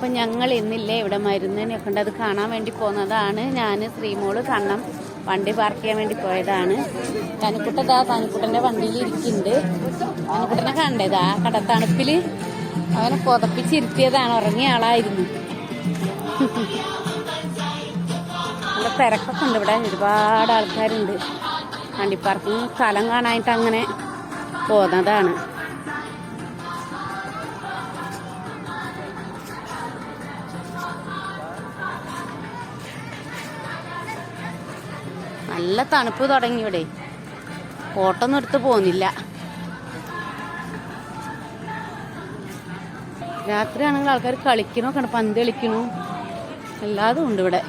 അപ്പം ഞങ്ങൾ ഇന്നില്ലേ ഇവിടെ മരുന്നിനൊക്കെ ഉണ്ട്, അത് കാണാൻ വേണ്ടി പോകുന്നതാണ്. ഞാൻ ശ്രീമോള് കണ്ണം വണ്ടി പാർക്ക് ചെയ്യാൻ വേണ്ടി പോയതാണ്. തനിക്കുട്ടൻ്റെ വണ്ടിയിൽ ഇരിക്കുന്നുണ്ട്. തനിക്കുട്ടനെ കണ്ടതാ കടത്തണുപ്പിൽ അവനെ പുതപ്പിച്ചിരുത്തിയതാണ്, ഉറങ്ങിയ ആളായിരുന്നു. നല്ല തിരക്കൊക്കെ ഉണ്ട് ഇവിടെ, ഒരുപാട് ആൾക്കാരുണ്ട്. വണ്ടി പാർക്കിങ് സ്ഥലം കാണാനായിട്ട് അങ്ങനെ പോകുന്നതാണ്. നല്ല തണുപ്പ് തുടങ്ങി ഇവിടെ, കോട്ടൊന്നും എടുത്ത് പോകുന്നില്ല. രാത്രിയാണെങ്കിൽ ആൾക്കാർ കളിക്കണൊക്കെ, പന്ത് കളിക്കണു, എല്ലാതും ഉണ്ട് ഇവിടെ.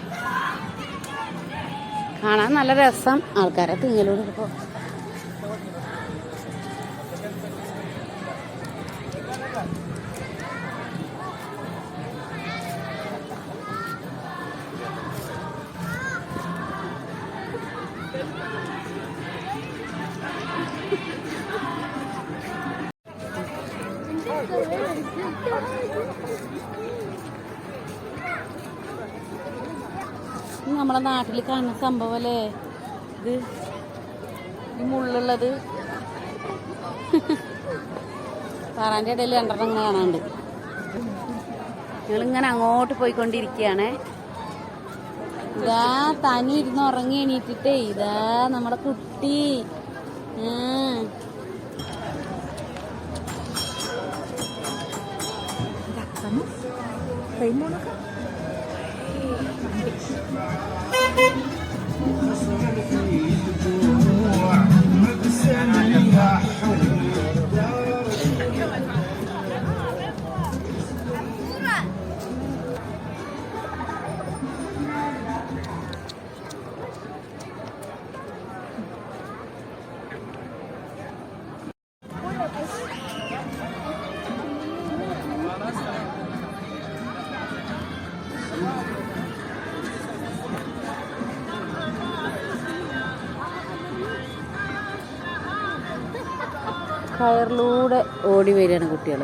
കാണാൻ നല്ല രസം. ആൾക്കാരെ തിങ്ങലോട് ഇപ്പോൾ നമ്മളെ നാട്ടിൽ കാണുന്ന സംഭവം അല്ലേ ഇത്, ഈ മുള്ളുള്ളത്. പാറാൻ്റെ ഇടയിൽ രണ്ടെണ്ണം ഇങ്ങനെ കാണാണ്ട്. ഞങ്ങളിങ്ങനെ അങ്ങോട്ട് പോയിക്കൊണ്ടിരിക്കുകയാണേ. ഇതാ തനി ഇരുന്ന് ഉറങ്ങി എണീറ്റിട്ടേ, ഇതാ നമ്മുടെ കുട്ടി. കയറിലൂടെ ഓടി വരികയാണ് കുട്ടികൾ.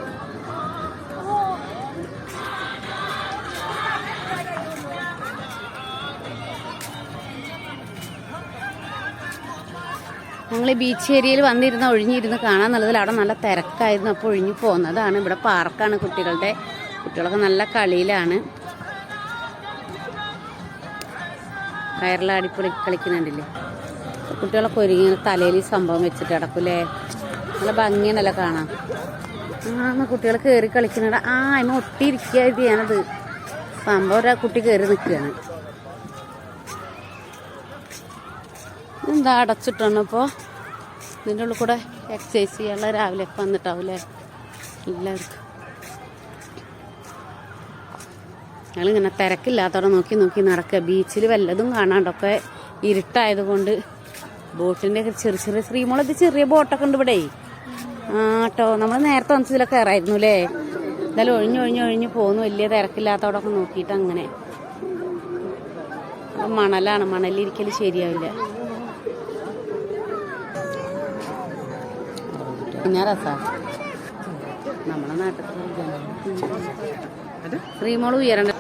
ഞങ്ങൾ ഈ ബീച്ച് ഏരിയയിൽ വന്നിരുന്ന ഒഴിഞ്ഞിരുന്ന് കാണാൻ നല്ലതിൽ അവിടെ നല്ല തിരക്കായിരുന്നു. അപ്പോൾ ഒഴിഞ്ഞു പോകുന്നതാണ്. ഇവിടെ പാർക്കാണ് കുട്ടികളൊക്കെ നല്ല കളിയിലാണ്. കയറിലാടിപ്പൊളി കളിക്കുന്നുണ്ടല്ലേ കുട്ടികളൊക്കെ ഒരുങ്ങി തലയിൽ ഈ സംഭവം വെച്ചിട്ട് കിടക്കൂലേ. നല്ല ഭംഗിയാണല്ലോ കാണാം. കുട്ടികൾ കയറി കളിക്കുന്നുണ്ട്. അതിന് ഒട്ടിയിരിക്കുക ഞാനത് സംഭവം. കുട്ടി കയറി നിൽക്കുകയാണ്. എന്താ അടച്ചിട്ടാണ് ഇപ്പോൾ. ഇതിൻ്റെ ഉള്ളിൽ കൂടെ എക്സസൈസ് ചെയ്യാനുള്ള രാവിലെയൊക്കെ വന്നിട്ടാവൂലേ എല്ലാവർക്കും. ഞങ്ങളിങ്ങനെ തിരക്കില്ലാത്തവിടെ നോക്കി നോക്കി നടക്കുക. ബീച്ചിൽ വല്ലതും കാണാണ്ടൊക്കെ ഇരുട്ടായതുകൊണ്ട് ബോട്ടിൻ്റെ ചെറിയ ചെറിയ ശ്രീമോളത് ചെറിയ ബോട്ടൊക്കെ ഉണ്ട് ഇവിടെ. കേട്ടോ നമ്മൾ നേരത്തെ വന്നതിലൊക്കെ കയറായിരുന്നു അല്ലേ. എന്തായാലും ഒഴിഞ്ഞൊഴിഞ്ഞൊഴിഞ്ഞ് പോകുന്നു. വലിയ തിരക്കില്ലാത്തവിടൊക്കെ നോക്കിയിട്ട് അങ്ങനെ. അപ്പം മണലാണ്, മണലിരിക്കൽ ശരിയാവില്ല. പിന്നെ രസമാണ് നമ്മളെ നാട്ടിൽ. ശ്രീമോള് ഉയരണ്ട.